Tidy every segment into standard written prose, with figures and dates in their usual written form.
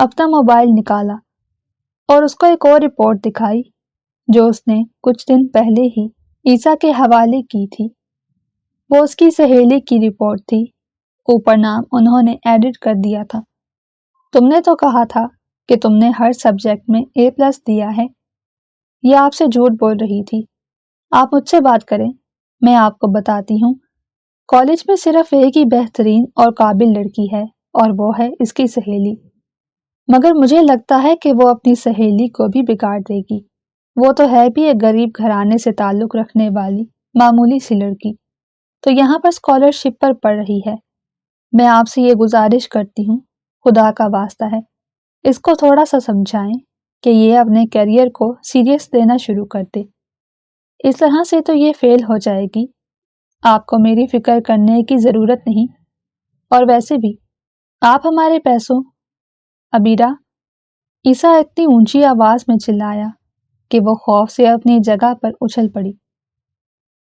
اپنا موبائل نکالا اور اس کو ایک اور رپورٹ دکھائی جو اس نے کچھ دن پہلے ہی عیسیٰ کے حوالے کی تھی۔ وہ اس کی سہیلی کی رپورٹ تھی، اوپر نام انہوں نے ایڈٹ کر دیا تھا۔ تم نے تو کہا تھا کہ تم نے ہر سبجیکٹ میں A+ دیا ہے۔ یہ آپ سے جھوٹ بول رہی تھی۔ آپ مجھ سے بات کریں، میں آپ کو بتاتی ہوں۔ کالج میں صرف ایک ہی بہترین اور قابل لڑکی ہے اور وہ ہے اس کی سہیلی، مگر مجھے لگتا ہے کہ وہ اپنی سہیلی کو بھی بگاڑ دے گی۔ وہ تو ہے بھی ایک غریب گھرانے سے تعلق رکھنے والی معمولی سی لڑکی، تو یہاں پر اسکالرشپ پر پڑھ رہی ہے۔ میں آپ سے یہ گزارش کرتی ہوں، خدا کا واسطہ ہے، اس کو تھوڑا سا سمجھائیں کہ یہ اپنے کیریئر کو سیریس لینا شروع کر دے۔ اس طرح سے تو یہ فیل ہو جائے گی۔ آپ کو میری فکر کرنے کی ضرورت نہیں، اور ویسے بھی آپ ہمارے پیسوں۔ عبیرہ، عیسیٰ اتنی اونچی آواز میں چلایا کہ وہ خوف سے اپنی جگہ پر اچھل پڑی۔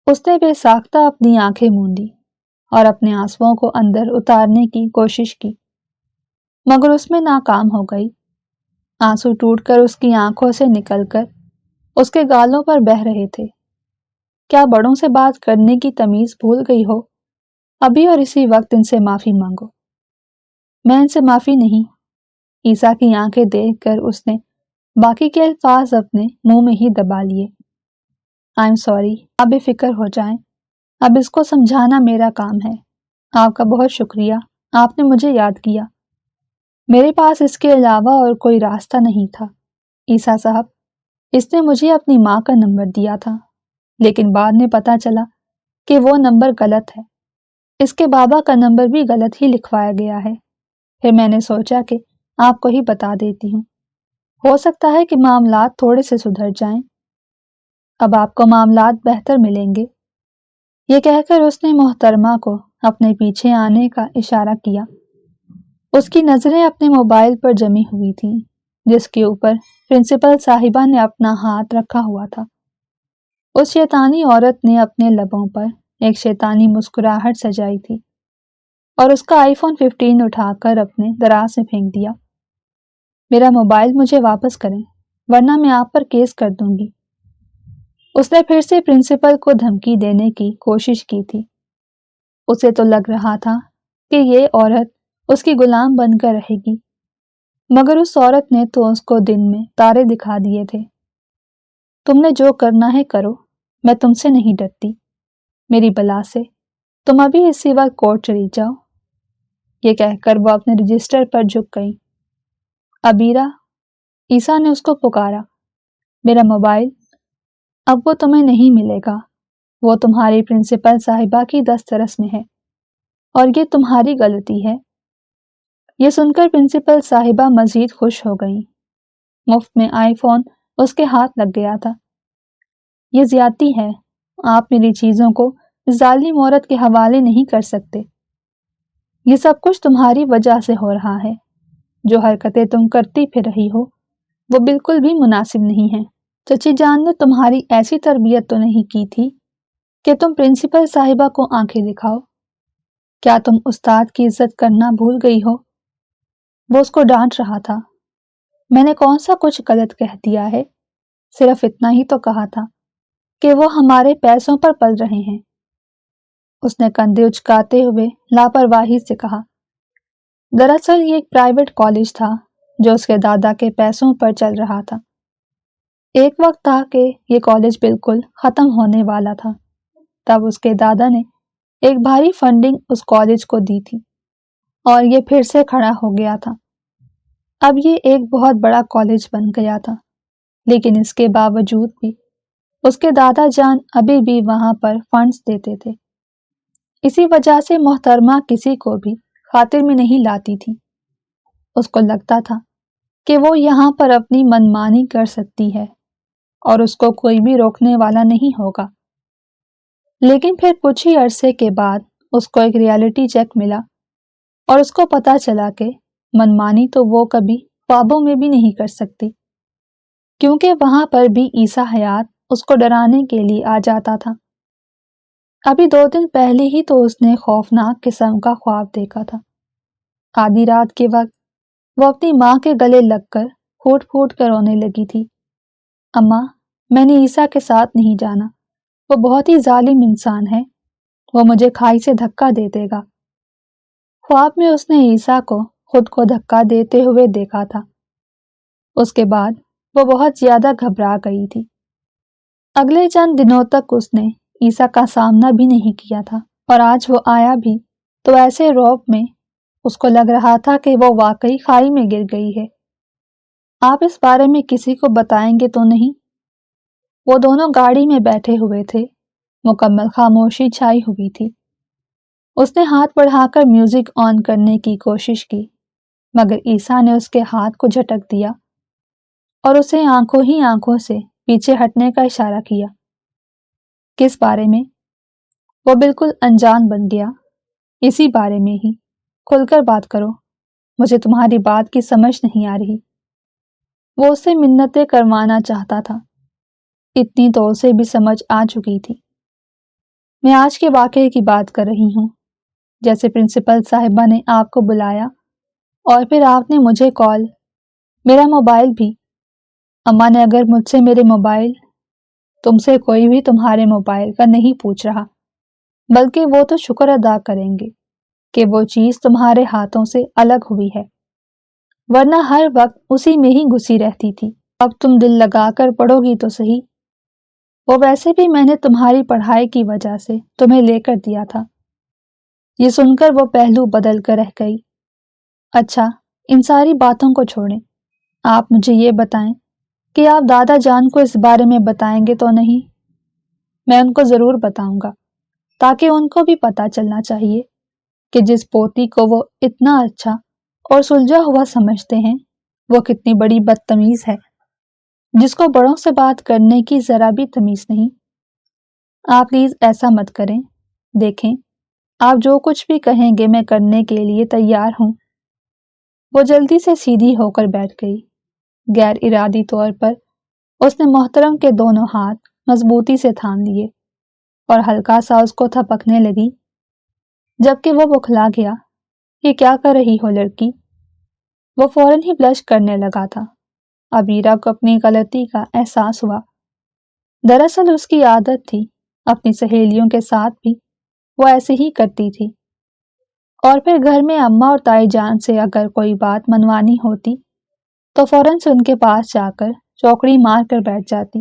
اس نے بے ساختہ اپنی آنکھیں موندی اور اپنے آنسوؤں کو اندر اتارنے کی کوشش کی، مگر اس میں ناکام ہو گئی۔ آنسو ٹوٹ کر اس کی آنکھوں سے نکل کر اس کے گالوں پر بہہ رہے تھے۔ کیا بڑوں سے بات کرنے کی تمیز بھول گئی ہو؟ ابھی اور اسی وقت ان سے معافی مانگو۔ میں ان سے معافی نہیں۔ عیسیٰ کی آنکھیں دیکھ کر اس نے باقی کے الفاظ اپنے منہ میں ہی دبا لیے۔ I'm sorry، آپ بے فکر ہو جائیں، اب اس کو سمجھانا میرا کام ہے۔ آپ کا بہت شکریہ، آپ نے مجھے یاد کیا۔ میرے پاس اس کے علاوہ اور کوئی راستہ نہیں تھا۔ عیسیٰ صاحب، اس نے مجھے اپنی ماں کا نمبر دیا تھا، لیکن بعد میں پتہ چلا کہ وہ نمبر غلط ہے۔ اس کے بابا کا نمبر بھی غلط ہی لکھوایا گیا ہے۔ پھر میں نے سوچا کہ آپ کو ہی بتا دیتی ہوں، ہو سکتا ہے کہ معاملات تھوڑے سے سدھر جائیں۔ اب آپ کو معاملات بہتر ملیں گے۔ یہ کہہ کر اس نے محترمہ کو اپنے پیچھے آنے کا اشارہ کیا۔ اس کی نظریں اپنے موبائل پر جمی ہوئی تھیں، جس کے اوپر پرنسپل صاحبہ نے اپنا ہاتھ رکھا ہوا تھا۔ اس شیطانی عورت نے اپنے لبوں پر ایک شیطانی مسکراہٹ سجائی تھی اور اس کا iPhone 15 اٹھا کر اپنے دراز میں پھینک دیا۔ میرا موبائل مجھے واپس کریں، ورنہ میں آپ پر کیس کر دوں گی۔ اس نے پھر سے پرنسپل کو دھمکی دینے کی کوشش کی تھی۔ اسے تو لگ رہا تھا کہ یہ عورت اس کی غلام بن کر رہے گی، مگر اس عورت نے تو اس کو دن میں تارے دکھا دیے تھے۔ تم نے جو کرنا ہے کرو، میں تم سے نہیں ڈرتی، میری بلا سے۔ تم ابھی اسی وقت کورٹ چلی جاؤ۔ یہ کہہ کر وہ اپنے رجسٹر پر جھک گئی۔ عبیرہ، عیسیٰ نے اس کو پکارا، میرا موبائل۔ اب وہ تمہیں نہیں ملے گا، وہ تمہاری پرنسپل صاحبہ کی دسترس میں ہے، اور یہ تمہاری غلطی ہے۔ یہ سن کر پرنسپل صاحبہ مزید خوش ہو گئیں۔ مفت میں iPhone اس کے ہاتھ لگ گیا تھا۔ یہ زیادتی ہے، آپ میری چیزوں کو ظالم عورت کے حوالے نہیں کر سکتے۔ یہ سب کچھ تمہاری وجہ سے ہو رہا ہے۔ جو حرکتیں تم کرتی پھر رہی ہو وہ بالکل بھی مناسب نہیں ہیں۔ چچی جان نے تمہاری ایسی تربیت تو نہیں کی تھی کہ تم پرنسپل صاحبہ کو آنکھیں دکھاؤ۔ کیا تم استاد کی عزت کرنا بھول گئی ہو؟ وہ اس کو ڈانٹ رہا تھا۔ میں نے کون سا کچھ غلط کہہ دیا ہے؟ صرف اتنا ہی تو کہا تھا کہ وہ ہمارے پیسوں پر پل رہے ہیں۔ اس نے کندھے اچکاتے ہوئے لاپرواہی سے کہا، دراصل یہ ایک پرائیویٹ کالج تھا جو اس کے دادا کے پیسوں پر چل رہا تھا۔ ایک وقت تھا کہ یہ کالج بالکل ختم ہونے والا تھا، تب اس کے دادا نے ایک بھاری فنڈنگ اس کالج کو دی تھی اور یہ پھر سے کھڑا ہو گیا تھا۔ اب یہ ایک بہت بڑا کالج بن گیا تھا، لیکن اس کے باوجود بھی اس کے دادا جان ابھی بھی وہاں پر فنڈز دیتے تھے۔ اسی وجہ سے محترمہ کسی کو بھی خاطر میں نہیں لاتی تھی۔ اس کو لگتا تھا کہ وہ یہاں پر اپنی منمانی کر سکتی ہے اور اس کو کوئی بھی روکنے والا نہیں ہوگا۔ لیکن پھر کچھ ہی عرصے کے بعد اس کو ایک ریالٹی چیک ملا اور اس کو پتہ چلا کہ منمانی تو وہ کبھی خوابوں میں بھی نہیں کر سکتی، کیونکہ وہاں پر بھی عیسیٰ حیات اس کو ڈرانے کے لیے آ جاتا تھا۔ ابھی 2 دن پہلے ہی تو اس نے خوفناک قسم کا خواب دیکھا تھا۔ آدھی رات کے وقت وہ اپنی ماں کے گلے لگ کر پھوٹ پھوٹ کر رونے لگی تھی۔ اماں، میں نے عیسیٰ کے ساتھ نہیں جانا، وہ بہت ہی ظالم انسان ہے، وہ مجھے کھائی سے دھکا دے دے گا۔ خواب میں اس نے عیسیٰ کو خود کو دھکا دیتے ہوئے دیکھا تھا۔ اس کے بعد وہ بہت زیادہ گھبرا گئی تھی۔ اگلے چند دنوں تک اس نے عیسیٰ کا سامنا بھی نہیں کیا تھا، اور آج وہ آیا بھی تو ایسے رعب میں اس کو لگ رہا تھا کہ وہ واقعی کھائی میں گر گئی ہے۔ آپ اس بارے میں کسی کو بتائیں گے تو نہیں؟ وہ دونوں گاڑی میں بیٹھے ہوئے تھے، مکمل خاموشی چھائی ہوئی تھی۔ اس نے ہاتھ بڑھا کر میوزک آن کرنے کی کوشش کی، مگر عیسیٰ نے اس کے ہاتھ کو جھٹک دیا اور اسے آنکھوں ہی آنکھوں سے پیچھے ہٹنے کا اشارہ کیا۔ کس بارے میں؟ وہ بالکل انجان بن گیا۔ اسی بارے میں ہی، کھل کر بات کرو، مجھے تمہاری بات کی سمجھ نہیں آ رہی۔ وہ اسے منتیں کروانا چاہتا تھا، اتنی تو اسے بھی سمجھ آ چکی تھی۔ میں آج کے واقعے کی بات کر رہی ہوں، جیسے پرنسپل صاحبہ نے آپ کو بلایا اور پھر آپ نے مجھے کال، میرا موبائل بھی۔ اماں نے اگر مجھ سے میرے موبائل، تم سے کوئی بھی تمہارے موبائل کا نہیں پوچھ رہا، بلکہ وہ تو شکر ادا کریں گے کہ وہ چیز تمہارے ہاتھوں سے الگ ہوئی ہے، ورنہ ہر وقت اسی میں ہی گھسی رہتی تھی۔ اب تم دل لگا کر پڑھو گی تو صحیح۔ وہ ویسے بھی میں نے تمہاری پڑھائی کی وجہ سے تمہیں لے کر دیا تھا۔ یہ سن کر وہ پہلو بدل کر رہ گئی۔ اچھا، ان ساری باتوں کو چھوڑیں، آپ مجھے یہ بتائیں کہ آپ دادا جان کو اس بارے میں بتائیں گے تو نہیں؟ میں ان کو ضرور بتاؤں گا، تاکہ ان کو بھی پتہ چلنا چاہیے کہ جس پوتی کو وہ اتنا اچھا اور سلجھا ہوا سمجھتے ہیں، وہ کتنی بڑی بدتمیز ہے، جس کو بڑوں سے بات کرنے کی ذرا بھی تمیز نہیں۔ آپ پلیز ایسا مت کریں، دیکھیں آپ جو کچھ بھی کہیں گے میں کرنے کے لیے تیار ہوں۔ وہ جلدی سے سیدھی ہو کر بیٹھ گئی۔ غیر ارادی طور پر اس نے محترم کے دونوں ہاتھ مضبوطی سے تھام لیے اور ہلکا سا اس کو تھپکنے لگی، جبکہ وہ بوکھلا گیا۔ یہ کیا کر رہی ہو لڑکی؟ وہ فوراً ہی بلش کرنے لگا تھا۔ عبیرہ کو اپنی غلطی کا احساس ہوا۔ دراصل اس کی عادت تھی، اپنی سہیلیوں کے ساتھ بھی وہ ایسے ہی کرتی تھی، اور پھر گھر میں اماں اور تائی جان سے اگر کوئی بات منوانی ہوتی تو فوراً سے ان کے پاس جا کر چوکڑی مار کر بیٹھ جاتی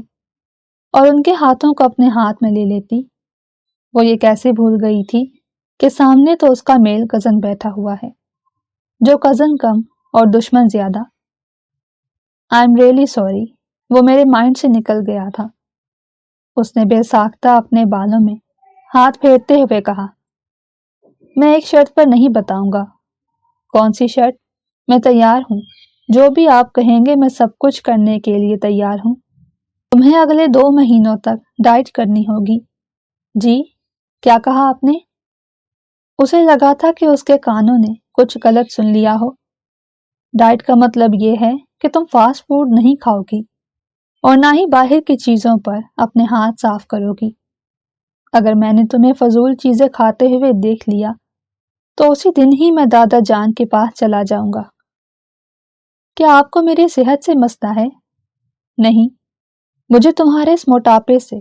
اور ان کے ہاتھوں کو اپنے ہاتھ میں لے لیتی۔ وہ یہ کیسے بھول گئی تھی کہ سامنے تو اس کا میل کزن بیٹھا ہوا ہے، جو کزن کم اور دشمن زیادہ۔ آئی ایم ریئلی سوری، وہ میرے مائنڈ سے نکل گیا تھا۔ اس نے بے ساختہ اپنے بالوں میں ہاتھ پھیرتے ہوئے کہا، میں ایک شرط پر نہیں بتاؤں گا۔ کون سی شرط؟ میں تیار ہوں، جو بھی آپ کہیں گے میں سب کچھ کرنے کے لیے تیار ہوں۔ تمہیں اگلے 2 مہینوں تک ڈائٹ کرنی ہوگی۔ جی، کیا کہا آپ نے؟ اسے لگا تھا کہ اس کے کانوں نے کچھ غلط سن لیا ہو۔ ڈائٹ کا مطلب یہ ہے کہ تم فاسٹ فوڈ نہیں کھاؤ گی اور نہ ہی باہر کی چیزوں پر اپنے ہاتھ صاف کرو گی۔ اگر میں نے تمہیں فضول چیزیں کھاتے ہوئے دیکھ لیا تو اسی دن ہی میں دادا جان کے پاس چلا جاؤں گا۔ کیا آپ کو میری صحت سے مسئلہ ہے؟ نہیں، مجھے تمہارے اس موٹاپے سے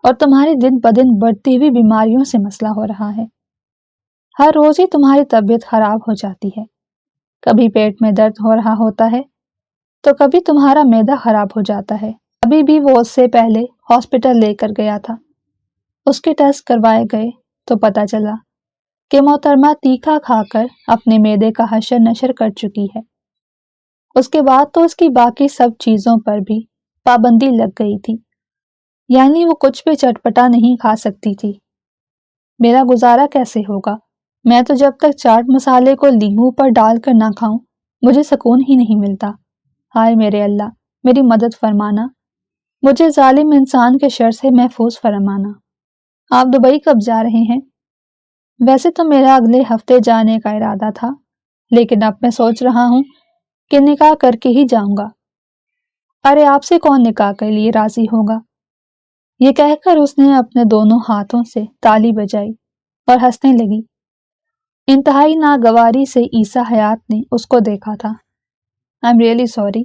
اور تمہاری دن بدن بڑھتی ہوئی بیماریوں سے مسئلہ ہو رہا ہے۔ ہر روز ہی تمہاری طبیعت خراب ہو جاتی ہے، کبھی پیٹ میں درد ہو رہا ہوتا ہے تو کبھی تمہارا معدہ خراب ہو جاتا ہے۔ ابھی بھی وہ اس سے پہلے ہاسپٹل لے کر گیا تھا۔ اس کے ٹیسٹ کروائے گئے تو پتہ چلا کہ محترمہ تیکھا کھا کر اپنے معدے کا حشر نشر کر چکی ہے۔ اس کے بعد تو اس کی باقی سب چیزوں پر بھی پابندی لگ گئی تھی، یعنی وہ کچھ بھی چٹپٹا نہیں کھا سکتی تھی۔ میرا گزارا کیسے ہوگا؟ میں تو جب تک چاٹ مسالے کو لیموں پر ڈال کر نہ کھاؤں مجھے سکون ہی نہیں ملتا۔ ہائے میرے اللہ، میری مدد فرمانا، مجھے ظالم انسان کے شر سے محفوظ فرمانا۔ آپ دبئی کب جا رہے ہیں؟ ویسے تو میرا اگلے ہفتے جانے کا ارادہ تھا، لیکن اب میں سوچ رہا ہوں کہ نکاح کر کے ہی جاؤں گا۔ ارے آپ سے کون نکاح کے لیے راضی ہوگا؟ یہ کہہ کر اس نے اپنے دونوں ہاتھوں سے تالی بجائی اور ہنسنے لگی۔ انتہائی ناگواری سے عیسیٰ حیات نے اس کو دیکھا تھا۔ I'm really sorry.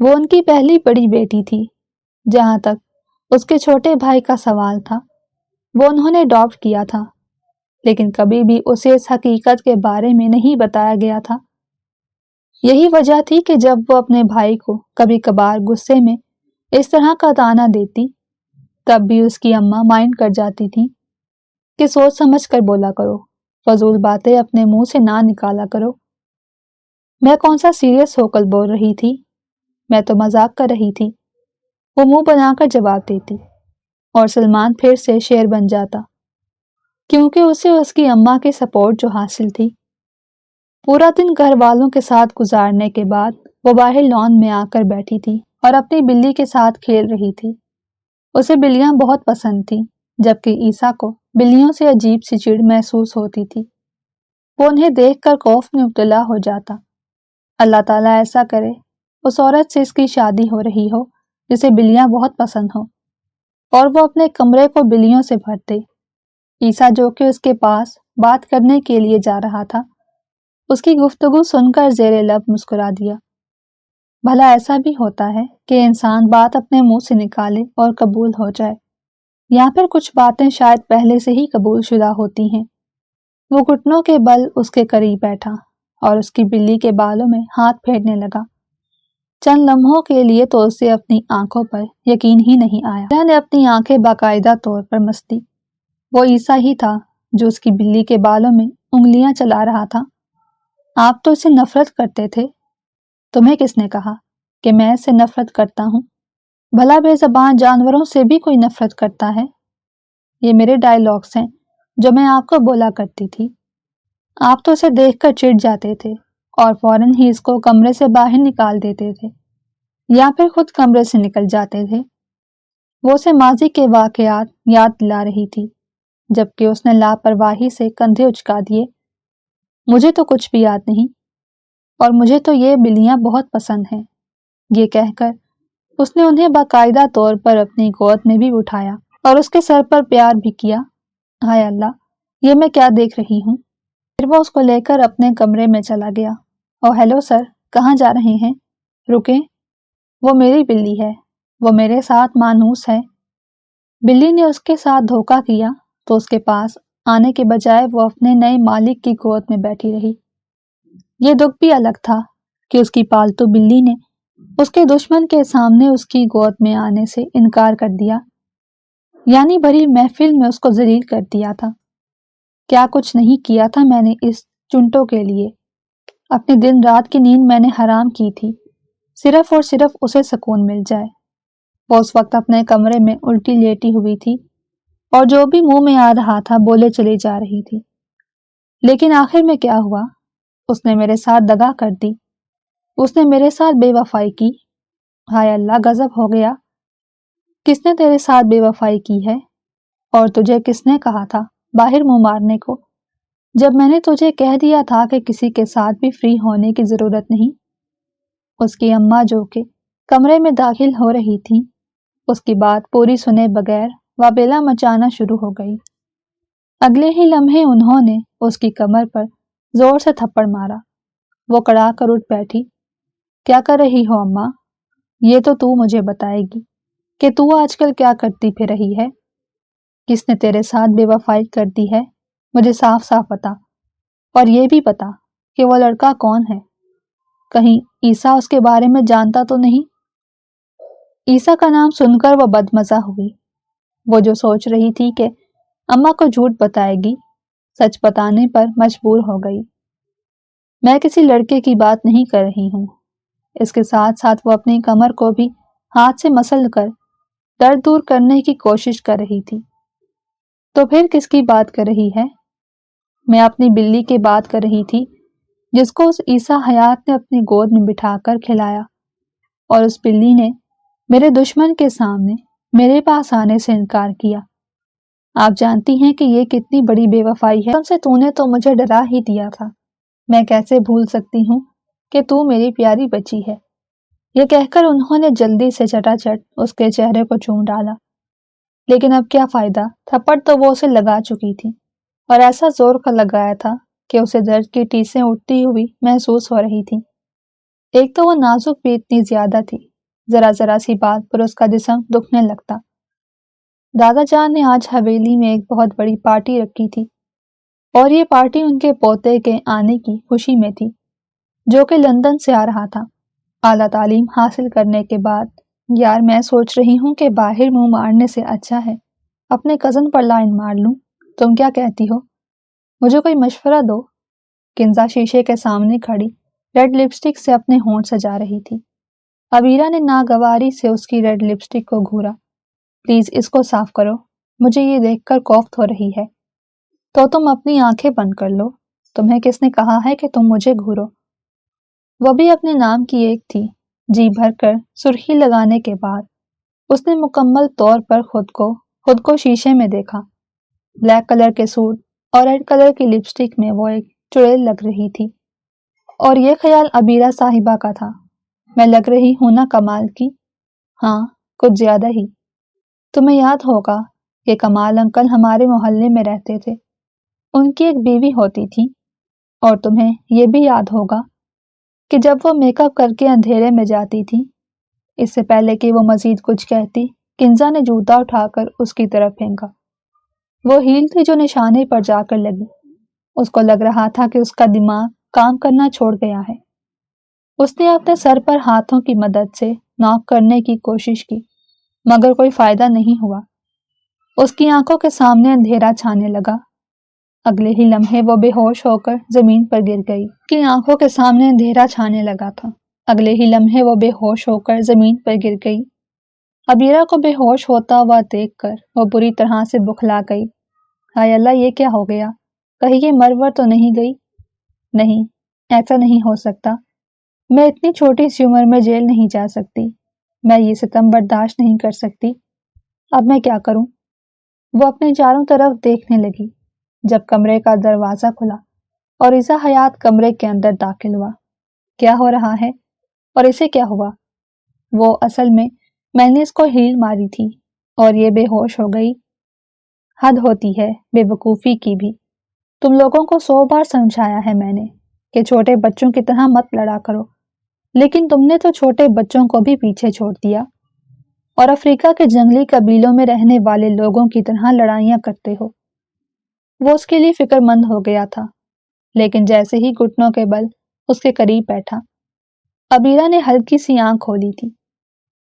وہ ان کی پہلی بڑی بیٹی تھی۔ جہاں تک اس کے چھوٹے بھائی کا سوال تھا، وہ انہوں نے اڈاپٹ کیا تھا، لیکن کبھی بھی اسے اس حقیقت کے بارے میں نہیں بتایا گیا تھا۔ یہی وجہ تھی کہ جب وہ اپنے بھائی کو کبھی کبھار غصے میں اس طرح کا طعنہ دیتی، تب بھی اس کی اماں مائنڈ کر جاتی تھی کہ سوچ سمجھ کر بولا کرو، فضول باتیں اپنے منہ سے نہ نکالا کرو۔ میں کون سا سیریس ہو کر بول رہی تھی، میں تو مذاق کر رہی تھی، وہ منہ بنا کر جواب دیتی، اور سلمان پھر سے شیر بن جاتا، کیونکہ اسے اس کی اماں کی سپورٹ جو حاصل تھی۔ پورا دن گھر والوں کے ساتھ گزارنے کے بعد وہ باہر لان میں آ کر بیٹھی تھی اور اپنی بلی کے ساتھ کھیل رہی تھی۔ اسے بلیاں بہت پسند تھیں، جبکہ عیسیٰ کو بلیوں سے عجیب سی چڑ محسوس ہوتی تھی۔ وہ انہیں دیکھ کر خوف میں مبتلا ہو جاتا۔ اللہ تعالیٰ ایسا کرے اس عورت سے اس کی شادی ہو رہی ہو جسے بلیاں بہت پسند ہو، اور وہ اپنے کمرے کو بلیوں سے بھر دے۔ عیسیٰ جو کہ اس کے پاس بات کرنے کے لیے جا رہا تھا، اس کی گفتگو سن کر زیر لب مسکرا دیا۔ بھلا ایسا بھی ہوتا ہے کہ انسان بات اپنے منہ سے نکالے اور قبول ہو جائے، یا پھر کچھ باتیں شاید پہلے سے ہی قبول شدہ ہوتی ہیں۔ وہ گھٹنوں کے بل اس کے قریب بیٹھا اور اس کی بلی کے بالوں میں ہاتھ پھیرنے لگا۔ چند لمحوں کے لیے تو اسے اپنی آنکھوں پر یقین ہی نہیں آیا۔ میں نے اپنی آنکھیں باقاعدہ طور پر مستی۔ وہ عیسیٰ ہی تھا جو اس کی بلی کے بالوں میں انگلیاں چلا رہا تھا۔ آپ تو اسے نفرت کرتے تھے۔ تمہیں کس نے کہا کہ میں اسے نفرت کرتا ہوں؟ بھلا بے زبان جانوروں سے بھی کوئی نفرت کرتا ہے؟ یہ میرے ڈائیلاگس ہیں جو میں آپ کو بولا کرتی تھی۔ آپ تو اسے دیکھ کر چڑ جاتے تھے اور فوراً ہی اس کو کمرے سے باہر نکال دیتے تھے، یا پھر خود کمرے سے نکل جاتے تھے۔ وہ اسے ماضی کے واقعات یاد دلا رہی تھی، جبکہ اس نے لاپرواہی سے کندھے اچکا دیے۔ مجھے تو کچھ بھی یاد نہیں، اور مجھے تو یہ بلیاں بہت پسند ہیں۔ یہ کہہ کر اس نے انہیں باقاعدہ طور پر اپنی گود میں بھی اٹھایا اور اس کے سر پر پیار بھی کیا۔ ہائے اللہ، یہ میں کیا دیکھ رہی ہوں؟ پھر وہ اس کو لے کر اپنے کمرے میں چلا گیا۔ اوہ ہیلو سر، کہاں جا رہے ہیں؟ رکیں، وہ میری بلی ہے، وہ میرے ساتھ مانوس ہے۔ بلی نے اس کے ساتھ دھوکہ کیا تو اس کے پاس آنے کے بجائے وہ اپنے نئے مالک کی گود میں بیٹھی رہی۔ یہ دکھ بھی الگ تھا کہ اس کی پالتو بلی نے اس کے دشمن کے سامنے اس کی گود میں آنے سے انکار کر دیا، یعنی بھری محفل میں اس کو ذلیل کر دیا تھا۔ کیا کچھ نہیں کیا تھا میں نے اس چنٹوں کے لیے، اپنی دن رات کی نیند میں نے حرام کی تھی، صرف اور صرف اسے سکون مل جائے۔ وہ اس وقت اپنے کمرے میں الٹی لیٹی ہوئی تھی اور جو بھی منہ میں آ رہا تھا بولے چلی جا رہی تھی۔ لیکن آخر میں کیا ہوا؟ اس نے میرے ساتھ دغا کر دی، اس نے میرے ساتھ بے وفائی کی۔ ہائے اللہ، غضب ہو گیا۔ کس نے تیرے ساتھ بے وفائی کی ہے؟ اور تجھے کس نے کہا تھا باہر منہ مارنے کو، جب میں نے تجھے کہہ دیا تھا کہ کسی کے ساتھ بھی فری ہونے کی ضرورت نہیں؟ اس کی اماں جو کہ کمرے میں داخل ہو رہی تھی، اس کی بات پوری سنے بغیر وابیلا مچانا شروع ہو گئی۔ اگلے ہی لمحے انہوں نے اس کی کمر پر زور سے تھپڑ مارا۔ وہ کڑا کر اٹھ بیٹھی۔ کیا کر رہی ہو اماں؟ یہ تو مجھے بتائے گی کہ تو آج کل کیا کرتی پھر رہی ہے؟ کس نے تیرے ساتھ بے وفائی کر دی ہے؟ مجھے صاف صاف بتا، اور یہ بھی بتا کہ وہ لڑکا کون ہے؟ کہیں عیسیٰ اس کے بارے میں جانتا تو نہیں؟ عیسیٰ کا نام سن کر وہ بدمزہ ہوئی۔ وہ جو سوچ رہی تھی کہ اماں کو جھوٹ بتائے گی، سچ بتانے پر مجبور ہو گئی۔ میں کسی لڑکے کی بات نہیں کر رہی ہوں۔ اس کے ساتھ ساتھ وہ اپنی کمر کو بھی ہاتھ سے مسل کر درد دور کرنے کی کوشش کر رہی تھی۔ تو پھر کس کی بات کر رہی ہے؟ میں اپنی بلی کی بات کر رہی تھی، جس کو اس عیسیٰ حیات نے اپنی گود میں بٹھا کر کھلایا، اور اس بلی نے میرے دشمن کے سامنے میرے پاس آنے سے انکار کیا۔ آپ جانتی ہیں کہ یہ کتنی بڑی بے وفائی ہے۔ سے تو نے تو مجھے ڈرا ہی دیا تھا، میں کیسے بھول سکتی ہوں کہ تو میری پیاری بچی ہے۔ یہ کہہ کر انہوں نے جلدی سے چٹا چٹ اس کے چہرے کو چوم ڈالا، لیکن اب کیا فائدہ، تھپڑ تو وہ اسے لگا چکی تھی، اور ایسا زور کا لگایا تھا کہ اسے درد کی ٹیسیں اٹھتی ہوئی محسوس ہو رہی تھی۔ ایک تو وہ نازک بھی اتنی زیادہ تھی، ذرا ذرا سی بات پر اس کا جسم دکھنے لگتا۔ دادا جان نے آج حویلی میں ایک بہت بڑی پارٹی رکھی تھی، اور یہ پارٹی ان کے پوتے کے آنے کی خوشی میں تھی، جو کہ لندن سے آ رہا تھا اعلیٰ تعلیم حاصل کرنے کے بعد۔ یار میں سوچ رہی ہوں کہ باہر منہ مارنے سے اچھا ہے اپنے کزن پر لائن مار لوں، تم کیا کہتی ہو؟ مجھے کوئی مشورہ دو۔ کنزا شیشے کے سامنے کھڑی ریڈ لپسٹک سے اپنے ہونٹ سجا رہی تھی۔ عبیرہ نے ناگواری سے اس کی ریڈ لپسٹک کو گھورا۔ پلیز اس کو صاف کرو، مجھے یہ دیکھ کر کوفت ہو رہی ہے۔ تو تم اپنی آنکھیں بند کر لو، تمہیں کس نے کہا ہے کہ تم مجھے گھورو؟ وہ بھی اپنے نام کی ایک تھی۔ جی بھر کر سرخی لگانے کے بعد اس نے مکمل طور پر خود کو شیشے میں دیکھا۔ بلیک کلر کے سوٹ اور ریڈ کلر کی لپسٹک میں وہ ایک چڑیل لگ رہی تھی، اور یہ خیال عبیرہ صاحبہ کا تھا، میں لگ رہی ہوں نا کمال کی؟ ہاں، کچھ زیادہ ہی۔ تمہیں یاد ہوگا کہ کمال انکل ہمارے محلے میں رہتے تھے، ان کی ایک بیوی ہوتی تھی، اور تمہیں یہ بھی یاد ہوگا کہ جب وہ میک اپ کر کے اندھیرے میں جاتی تھی، اس سے پہلے کہ وہ مزید کچھ کہتی، کنزا نے جوتا اٹھا کر اس کی طرف پھینکا۔ وہ ہیل تھی جو نشانے پر جا کر لگی۔ اس کو لگ رہا تھا کہ اس کا دماغ کام کرنا چھوڑ گیا ہے۔ اس نے اپنے سر پر ہاتھوں کی مدد سے ناک کرنے کی کوشش کی، مگر کوئی فائدہ نہیں ہوا۔ اس کی آنکھوں کے سامنے اندھیرا چھانے لگا۔ اگلے ہی لمحے وہ بے ہوش ہو کر زمین پر گر گئی۔ اس کی آنکھوں کے سامنے اندھیرا چھانے لگا تھا۔ اگلے ہی لمحے وہ بے ہوش ہو کر زمین پر گر گئی۔ عبیرہ کو بے ہوش ہوتا ہوا دیکھ کر وہ بری طرح سے بکھلا گئی۔ ہائے اللہ، یہ کیا ہو گیا؟ کہیں یہ مر ور تو نہیں گئی؟ نہیں، ایسا نہیں ہو سکتا۔ میں اتنی چھوٹی سی عمر میں جیل نہیں جا سکتی۔ میں یہ ستم برداشت نہیں کر سکتی۔ اب میں کیا کروں؟ وہ اپنے چاروں طرف دیکھنے لگی، جب کمرے کا دروازہ کھلا اور عزا حیات کمرے کے اندر داخل ہوا۔ کیا ہو رہا ہے؟ اور اسے کیا ہوا؟ وہ اصل میں نے اس کو ہیل ماری تھی اور یہ بے ہوش ہو گئی۔ حد ہوتی ہے بے وقوفی کی بھی۔ تم لوگوں کو 100 بار سمجھایا ہے میں نے کہ چھوٹے بچوں کی طرح مت لڑا کرو، لیکن تم نے تو چھوٹے بچوں کو بھی پیچھے چھوڑ دیا اور افریقہ کے جنگلی قبیلوں میں رہنے والے لوگوں کی طرح لڑائیاں کرتے ہو۔ وہ اس کے لیے فکر مند ہو گیا تھا، لیکن جیسے ہی گھٹنوں کے بل اس کے قریب بیٹھا، عبیرہ نے ہلکی سی آنکھ کھولی تھی۔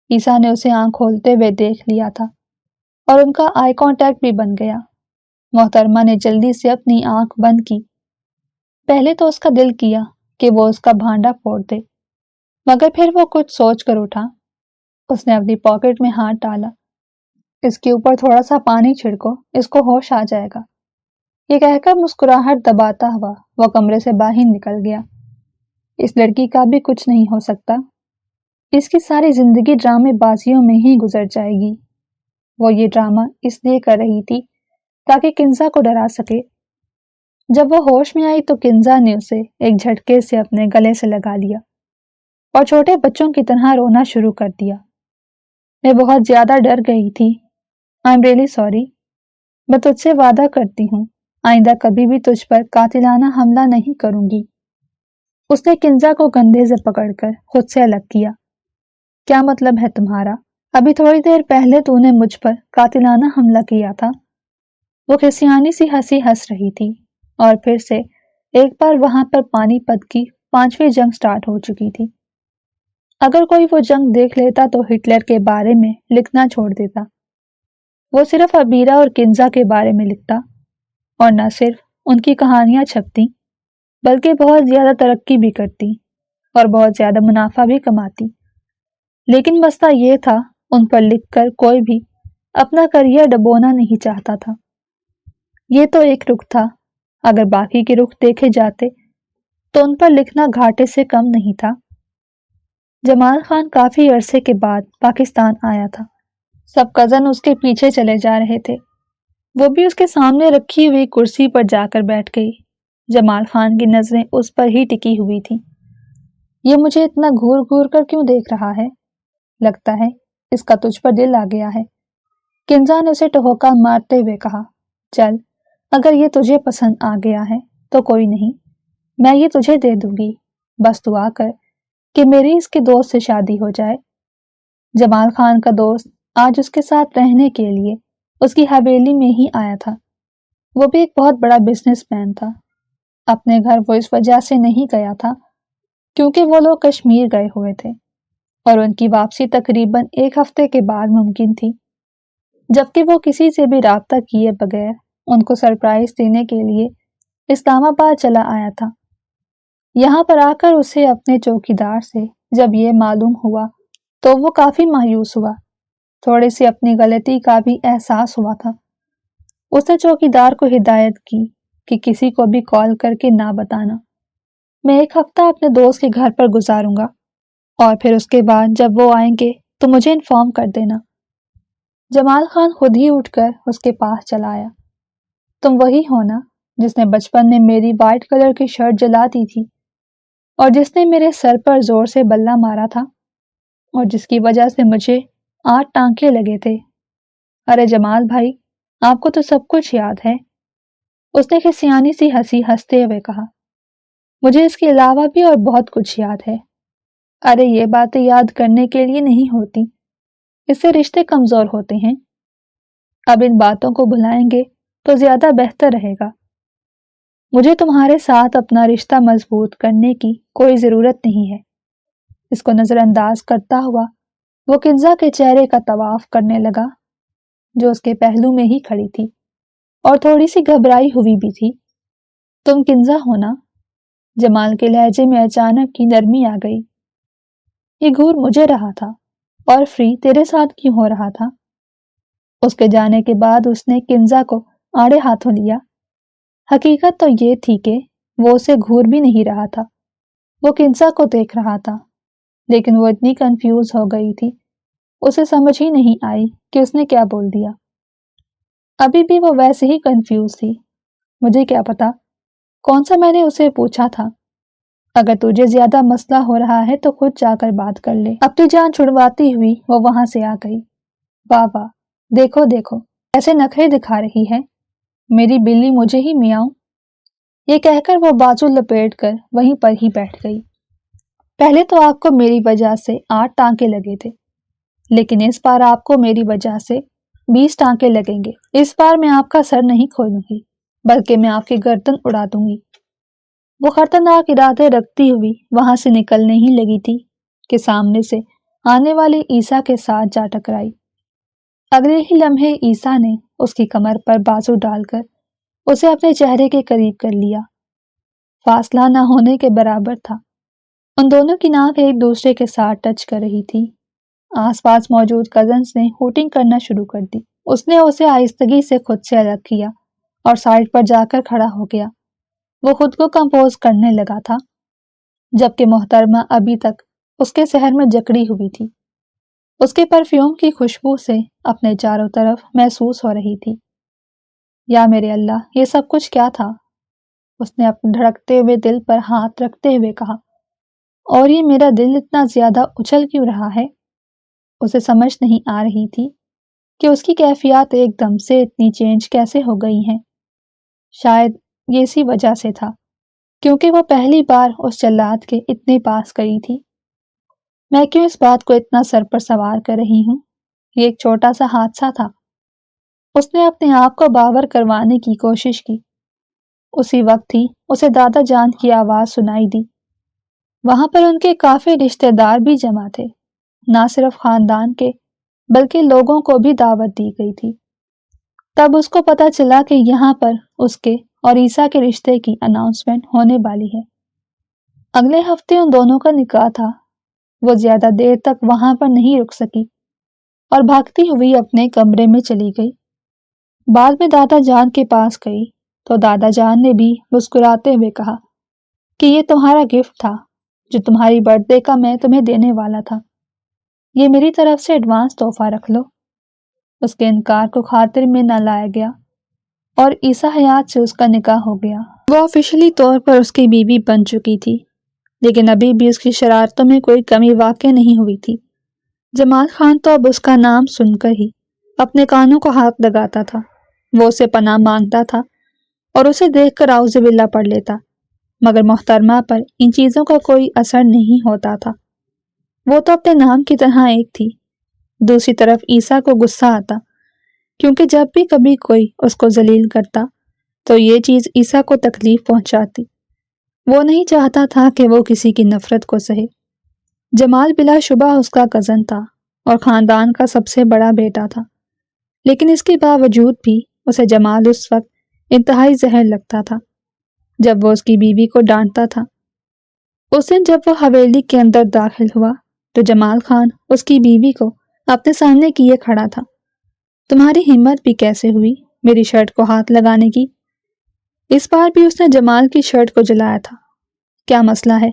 عیسیٰ نے اسے آنکھ کھولتے ہوئے دیکھ لیا تھا اور ان کا آئی کانٹیکٹ بھی بن گیا۔ محترمہ نے جلدی سے اپنی آنکھ بند کی۔ پہلے تو اس کا دل کیا کہ وہ اس کا بھانڈا پھوڑ دے، مگر پھر وہ کچھ سوچ کر اٹھا۔ اس نے اپنی پاکٹ میں ہاتھ ڈالا۔ اس کے اوپر تھوڑا سا پانی چھڑکو، اس کو ہوش آ جائے گا۔ یہ کہہ کر مسکراہٹ دباتا ہوا وہ کمرے سے باہر نکل گیا۔ اس لڑکی کا بھی کچھ نہیں ہو سکتا، اس کی ساری زندگی ڈرامے بازیوں میں ہی گزر جائے گی۔ وہ یہ ڈرامہ اس لیے کر رہی تھی تاکہ کنزا کو ڈرا سکے۔ جب وہ ہوش میں آئی تو کنزا نے اسے ایک جھٹکے سے اپنے گلے سے لگا لیا اور چھوٹے بچوں کی طرح رونا شروع کر دیا۔ میں بہت زیادہ ڈر گئی تھی۔ I am really sorry. میں تجھ سے وعدہ کرتی ہوں آئندہ کبھی بھی تجھ پر قاتلانہ حملہ نہیں کروں گی۔ اس نے کنزا کو کندھے سے پکڑ کر خود سے الگ کیا۔ کیا مطلب ہے تمہارا؟ ابھی تھوڑی دیر پہلے تو نے مجھ پر قاتلانہ حملہ کیا تھا۔ وہ کھسیانی سی ہنسی ہنس رہی تھی، اور پھر سے ایک بار وہاں پر پانی پت کی 5ویں جنگ سٹارٹ ہو چکی تھی۔ اگر کوئی وہ جنگ دیکھ لیتا تو ہٹلر کے بارے میں لکھنا چھوڑ دیتا۔ وہ صرف عبیرہ اور کنزا کے بارے میں لکھتا، اور نہ صرف ان کی کہانیاں چھپتی بلکہ بہت زیادہ ترقی بھی کرتی اور بہت زیادہ منافع بھی کماتی۔ لیکن مسئلہ یہ تھا ان پر لکھ کر کوئی بھی اپنا کریئر ڈبونا نہیں چاہتا تھا۔ یہ تو ایک رخ تھا، اگر باقی کے رخ دیکھے جاتے تو ان پر لکھنا گھاٹے سے کم نہیں تھا۔ جمال خان کافی عرصے کے بعد پاکستان آیا تھا۔ سب کزن اس کے پیچھے چلے جا رہے تھے۔ وہ بھی اس کے سامنے رکھی ہوئی کرسی پر جا کر بیٹھ گئی۔ جمال خان کی نظریں اس پر ہی ٹکی ہوئی تھیں۔ یہ مجھے اتنا گھور گھور کر کیوں دیکھ رہا ہے؟ لگتا ہے اس کا تجھ پر دل آ گیا ہے۔ کنزا نے اسے ٹہوکا مارتے ہوئے کہا، چل، اگر یہ تجھے پسند آ گیا ہے تو کوئی نہیں، میں یہ تجھے دے دوں گی، بس تو آ کر کہ میری اس کے دوست سے شادی ہو جائے۔ جمال خان کا دوست آج اس کے ساتھ رہنے کے لیے اس کی حویلی میں ہی آیا تھا۔ وہ بھی ایک بہت بڑا بزنس مین تھا۔ اپنے گھر وہ اس وجہ سے نہیں گیا تھا کیونکہ وہ لوگ کشمیر گئے ہوئے تھے اور ان کی واپسی تقریباً 1 ہفتے کے بعد ممکن تھی، جبکہ وہ کسی سے بھی رابطہ کیے بغیر ان کو سرپرائز دینے کے لیے اسلام آباد چلا آیا تھا۔ یہاں پر آ کر اسے اپنے چوکیدار سے جب یہ معلوم ہوا تو وہ کافی مایوس ہوا، تھوڑی سی اپنی غلطی کا بھی احساس ہوا تھا۔ اس نے چوکیدار کو ہدایت کی کہ کسی کو بھی کال کر کے نہ بتانا، میں 1 ہفتہ اپنے دوست کے گھر پر گزاروں گا اور پھر اس کے بعد جب وہ آئیں گے تو مجھے انفارم کر دینا۔ جمال خان خود ہی اٹھ کر اس کے پاس چلا آیا۔ تم وہی ہو نا جس نے بچپن میں میری وائٹ کلر کی شرٹ جلا دی تھی اور جس نے میرے سر پر زور سے بلہ مارا تھا اور جس کی وجہ سے مجھے 8 ٹانکے لگے تھے؟ ارے جمال بھائی، آپ کو تو سب کچھ یاد ہے، اس نے کھسیانی سی ہنسی ہنستے ہوئے کہا۔ مجھے اس کے علاوہ بھی اور بہت کچھ یاد ہے۔ ارے یہ باتیں یاد کرنے کے لیے نہیں ہوتی، اس سے رشتے کمزور ہوتے ہیں۔ اب ان باتوں کو بھلائیں گے تو زیادہ بہتر رہے گا۔ مجھے تمہارے ساتھ اپنا رشتہ مضبوط کرنے کی کوئی ضرورت نہیں ہے۔ اس کو نظر انداز کرتا ہوا وہ کنزا کے چہرے کا طواف کرنے لگا جو اس کے پہلو میں ہی کھڑی تھی اور تھوڑی سی گھبرائی ہوئی بھی تھی۔ تم کنزا ہو نا؟ جمال کے لہجے میں اچانک کی نرمی آ گئی۔ یہ گھور مجھے رہا تھا اور فری تیرے ساتھ کیوں ہو رہا تھا؟ اس کے جانے کے بعد اس نے کنزا کو آڑے ہاتھوں لیا۔ حقیقت تو یہ تھی کہ وہ اسے گھور بھی نہیں رہا تھا، وہ کنزا کو دیکھ رہا تھا، لیکن وہ اتنی کنفیوز ہو گئی تھی، اسے سمجھ ہی نہیں آئی کہ اس نے کیا بول دیا۔ ابھی بھی وہ ویسے ہی کنفیوز تھی۔ مجھے کیا پتا کون سا میں نے اسے پوچھا تھا؟ اگر تجھے زیادہ مسئلہ ہو رہا ہے تو خود جا کر بات کر لے۔ اپنی جان چھڑواتی ہوئی وہ وہاں سے آ گئی۔ واہ واہ، دیکھو دیکھو ایسے نخرے دکھا رہی ہے، میری بلی مجھے ہی میاؤں۔ یہ کہہ کر وہ بازو لپیٹ کر وہیں پر ہی بیٹھ گئی۔ پہلے تو آپ کو میری وجہ سے 8 ٹانکے لگے تھے، لیکن اس بار آپ کو میری وجہ سے 20 ٹانکے لگیں گے۔ اس بار میں آپ کا سر نہیں کھولوں گی بلکہ میں آپ کی گردن اڑا دوں گی۔ وہ خطرناک ارادے رکھتی ہوئی وہاں سے نکلنے ہی لگی تھی کہ سامنے سے آنے والے عیسیٰ کے ساتھ جا ٹکرائی۔ اگلے ہی لمحے عیسیٰ نے اس کی کمر پر بازو ڈال کر اسے اپنے چہرے کے قریب کر لیا۔ فاصلہ نہ ہونے کے برابر تھا، ان دونوں کی ناک ایک دوسرے کے ساتھ ٹچ کر رہی تھی۔ آس پاس موجود کزنز نے ہوٹنگ کرنا شروع کر دی۔ اس نے اسے آہستگی سے خود سے الگ کیا اور سائڈ پر جا کر کھڑا ہو گیا۔ وہ خود کو کمپوز کرنے لگا تھا، جبکہ محترمہ ابھی تک اس کے سحر میں جکڑی ہوئی تھی، اس کے پرفیوم کی خوشبو سے اپنے چاروں طرف محسوس ہو رہی تھی۔ یا میرے اللہ، یہ سب کچھ کیا تھا؟ اس نے اپنے دھڑکتے ہوئے دل پر ہاتھ رکھتے ہوئے کہا، اور یہ میرا دل اتنا زیادہ اچھل کیوں رہا ہے؟ اسے سمجھ نہیں آ رہی تھی کہ اس کی کیفیات ایک دم سے اتنی چینج کیسے ہو گئی ہیں۔ شاید یہ اسی وجہ سے تھا کیونکہ وہ پہلی بار اس جلاد کے اتنے پاس گئی تھی۔ میں کیوں اس بات کو اتنا سر پر سوار کر رہی ہوں؟ یہ ایک چھوٹا سا حادثہ تھا۔ اس نے اپنے آپ کو باور کروانے کی کوشش کی۔ اسی وقت ہی اسے دادا جان کی آواز سنائی دی۔ وہاں پر ان کے کافی رشتہ دار بھی جمع تھے، نہ صرف خاندان کے بلکہ لوگوں کو بھی دعوت دی گئی تھی۔ تب اس کو پتہ چلا کہ یہاں پر اس کے اور عیسیٰ کے رشتے کی اناؤنسمنٹ ہونے والی ہے۔ اگلے ہفتے ان دونوں کا نکاح تھا۔ وہ زیادہ دیر تک وہاں پر نہیں رک سکی اور بھاگتی ہوئی اپنے کمرے میں چلی گئی۔ بعد میں دادا جان کے پاس گئی تو دادا جان نے بھی مسکراتے ہوئے کہا کہ یہ تمہارا گفٹ تھا جو تمہاری برتھ ڈے کا میں تمہیں دینے والا تھا، یہ میری طرف سے ایڈوانس تحفہ رکھ لو۔ اس کے انکار کو خاطر میں نہ لایا گیا اور عیسیٰ حیات سے اس کا نکاح ہو گیا۔ وہ آفیشلی طور پر اس کی بیوی بن چکی تھی، لیکن ابھی بھی اس کی شرارتوں میں کوئی کمی واقع نہیں ہوئی تھی۔ جمال خان تو اب اس کا نام سن کر ہی اپنے کانوں کو ہاتھ لگاتا تھا۔ وہ اسے پناہ مانگتا تھا اور اسے دیکھ کر اعوذ باللہ پڑھ لیتا، مگر محترمہ پر ان چیزوں کا کوئی اثر نہیں ہوتا تھا۔ وہ تو اپنے نام کی طرح ایک تھی۔ دوسری طرف عیسیٰ کو غصہ آتا، کیونکہ جب بھی کبھی کوئی اس کو ذلیل کرتا تو یہ چیز عیسیٰ کو تکلیف پہنچاتی۔ وہ نہیں چاہتا تھا کہ وہ کسی کی نفرت کو سہے۔ جمال بلا شبہ اس کا کزن تھا اور خاندان کا سب سے بڑا بیٹا تھا، لیکن اس کے باوجود بھی اسے جمال اس وقت انتہائی زہر لگتا تھا جب وہ اس کی بیوی کو ڈانٹتا تھا۔ اس دن جب وہ حویلی کے اندر داخل ہوا تو جمال خان اس کی بیوی کو اپنے سامنے کیے کھڑا تھا۔ تمہاری ہمت بھی کیسے ہوئی میری شرٹ کو ہاتھ لگانے کی؟ اس بار بھی اس نے جمال کی شرٹ کو جلایا تھا۔ کیا مسئلہ ہے؟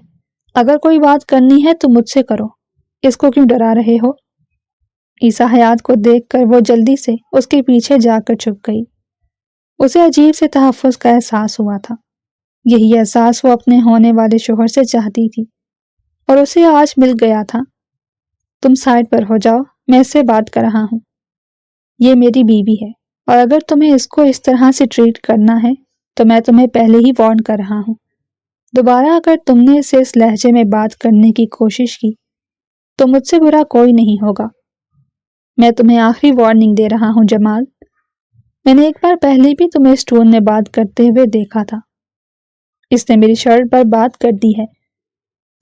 اگر کوئی بات کرنی ہے تو مجھ سے کرو، اس کو کیوں ڈرا رہے ہو؟ عیسیٰ حیات کو دیکھ کر وہ جلدی سے اس کے پیچھے جا کر چھپ گئی۔ اسے عجیب سے تحفظ کا احساس ہوا تھا۔ یہی احساس وہ اپنے ہونے والے شوہر سے چاہتی تھی اور اسے آج مل گیا تھا۔ تم سائڈ پر ہو جاؤ، میں اس سے بات کر رہا ہوں۔ یہ میری بیوی ہے اور اگر تمہیں اس کو اس طرح سے ٹریٹ کرنا ہے تو میں تمہیں پہلے ہی وارن کر رہا ہوں۔ دوبارہ اگر تم نے اسے اس لہجے میں بات کرنے کی کوشش کی تو مجھ سے برا کوئی نہیں ہوگا۔ میں تمہیں آخری وارننگ دے رہا ہوں جمال۔ میں نے ایک بار پہلے بھی تمہیں اس ٹون میں بات کرتے ہوئے دیکھا تھا۔ اس نے میری شرٹ پر بات کر دی ہے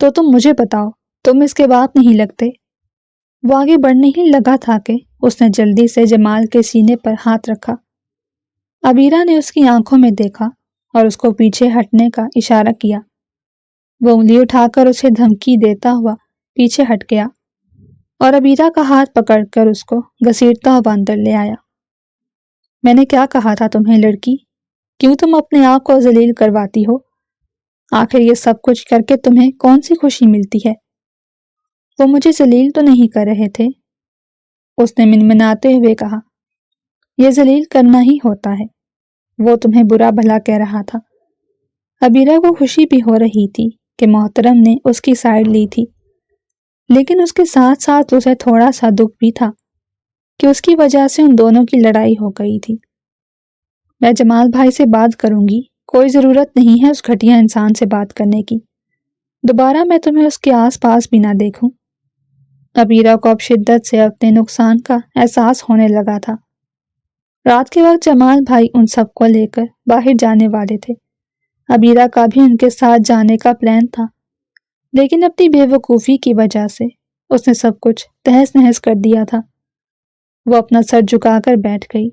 تو تم مجھے بتاؤ، تم اس کے بات نہیں لگتے؟ وہ آگے بڑھنے ہی لگا تھا کہ اس نے جلدی سے جمال کے سینے پر ہاتھ رکھا۔ عبیرہ نے اس کی آنکھوں میں دیکھا اور اس کو پیچھے ہٹنے کا اشارہ کیا۔ وہ انگلی اٹھا کر اسے دھمکی دیتا ہوا پیچھے ہٹ گیا اور عبیرہ کا ہاتھ پکڑ کر اس کو گھسیٹتا ہوا اندر لے آیا۔ میں نے کیا کہا تھا تمہیں لڑکی؟ کیوں تم اپنے آپ کو ذلیل کرواتی ہو؟ آخر یہ سب کچھ کر کے تمہیں کون سی خوشی ملتی ہے؟ وہ مجھے ذلیل تو نہیں کر رہے تھے، اس نے منمناتے ہوئے کہا۔ یہ ذلیل کرنا ہی ہوتا ہے، وہ تمہیں برا بھلا کہہ رہا تھا۔ عبیرہ کو خوشی بھی ہو رہی تھی کہ محترم نے اس کی سائڈ لی تھی، لیکن اس کے ساتھ ساتھ اسے تھوڑا سا دکھ بھی تھا کہ اس کی وجہ سے ان دونوں کی لڑائی ہو گئی تھی۔ میں جمال بھائی سے بات کروں گی، کوئی ضرورت نہیں ہے اس گھٹیا انسان سے بات کرنے کی۔ دوبارہ میں تمہیں اس کے آس پاس بھی نہ دیکھوں۔ عبیرہ کو اب شدت سے اپنے نقصان کا احساس ہونے لگا تھا۔ رات کے وقت جمال بھائی ان سب کو لے کر باہر جانے والے تھے۔ عبیرہ کا بھی ان کے ساتھ جانے کا پلان تھا، لیکن اپنی بے وقوفی کی وجہ سے اس نے سب کچھ تہس نہس کر دیا تھا۔ وہ اپنا سر جھکا کر بیٹھ گئی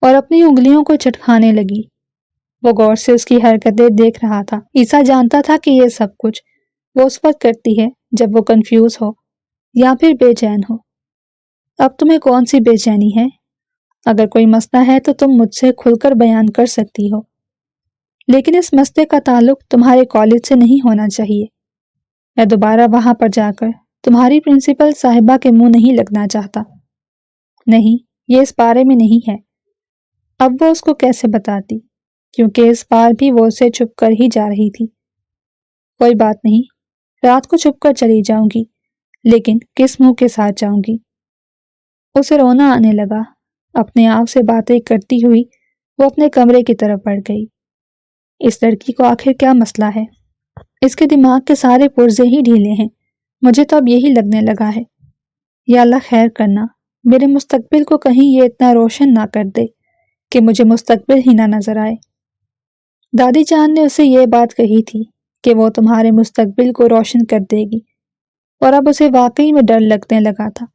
اور اپنی انگلیوں کو چٹکانے لگی۔ وہ غور سے اس کی حرکتیں دیکھ رہا تھا۔ عیسیٰ جانتا تھا کہ یہ سب کچھ وہ اس وقت کرتی ہے جب وہ کنفیوز ہو یا پھر بے چین ہو۔ اب تمہیں کون سی بے چینی ہے؟ اگر کوئی مسئلہ ہے تو تم مجھ سے کھل کر بیان کر سکتی ہو، لیکن اس مسئلے کا تعلق تمہارے کالج سے نہیں ہونا چاہیے۔ میں دوبارہ وہاں پر جا کر تمہاری پرنسپل صاحبہ کے منہ نہیں لگنا چاہتا۔ نہیں، یہ اس بارے میں نہیں ہے۔ اب وہ اس کو کیسے بتاتی، کیونکہ اس بار بھی وہ اسے چھپ کر ہی جا رہی تھی۔ کوئی بات نہیں، رات کو چھپ کر چلی جاؤں گی، لیکن کس منہ کے ساتھ جاؤں گی؟ اسے رونا آنے لگا۔ اپنے آپ سے باتیں کرتی ہوئی وہ اپنے کمرے کی طرف بڑھ گئی۔ اس لڑکی کو آخر کیا مسئلہ ہے؟ اس کے دماغ کے سارے پرزے ہی ڈھیلے ہیں، مجھے تو اب یہی لگنے لگا ہے۔ یا اللہ خیر کرنا، میرے مستقبل کو کہیں یہ اتنا روشن نہ کر دے کہ مجھے مستقبل ہی نہ نظر آئے۔ دادی جان نے اسے یہ بات کہی تھی کہ وہ تمہارے مستقبل کو روشن کر دے گی، اور اب اسے واقعی میں ڈر لگنے لگا تھا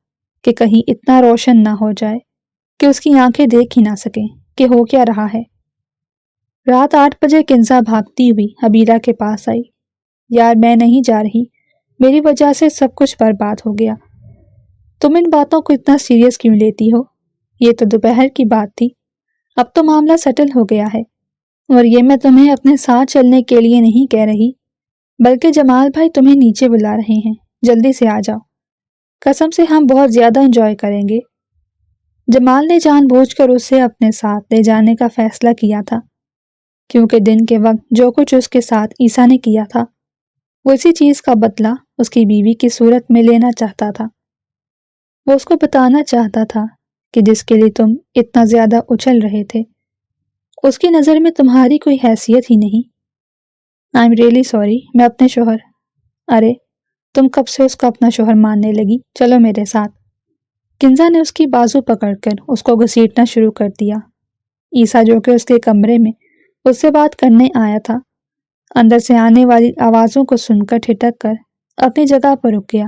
کہ کہیں اتنا روشن نہ ہو جائے کہ اس کی آنکھیں دیکھ ہی نہ سکیں کہ ہو کیا رہا ہے۔ رات 8 بجے کنزا بھاگتی ہوئی عبیرہ کے پاس آئی۔ یار میں نہیں جا رہی، میری وجہ سے سب کچھ برباد ہو گیا۔ تم ان باتوں کو اتنا سیریس کیوں لیتی ہو؟ یہ تو دوپہر کی بات تھی، اب تو معاملہ سیٹل ہو گیا ہے، اور یہ میں تمہیں اپنے ساتھ چلنے کے لیے نہیں کہہ رہی، بلکہ جمال بھائی تمہیں نیچے بلا رہے ہیں، جلدی سے آ جاؤ، قسم سے ہم بہت زیادہ انجوائے کریں گے۔ جمال نے جان بوجھ کر اسے اپنے ساتھ لے جانے کا فیصلہ کیا تھا، کیونکہ دن کے وقت جو کچھ اس کے ساتھ عیسیٰ نے کیا تھا وہ اسی چیز کا بدلہ اس کی بیوی کی صورت میں لینا چاہتا تھا۔ وہ اس کو بتانا چاہتا تھا کہ جس کے لیے تم اتنا زیادہ اچھل رہے تھے اس کی نظر میں تمہاری کوئی حیثیت ہی نہیں۔ آئی ایم ریئلی سوری، میں اپنے شوہر، ارے تم کب سے اس کو اپنا شوہر ماننے لگی؟ چلو میرے ساتھ۔ کنزا نے اس کی بازو پکڑ کر اس کو گھسیٹنا شروع کر دیا۔ عیسیٰ جو کہ اس کے کمرے میں اس سے بات کرنے آیا تھا، اندر سے آنے والی آوازوں کو سن کر ٹھٹک کر اپنی جگہ پر رک گیا۔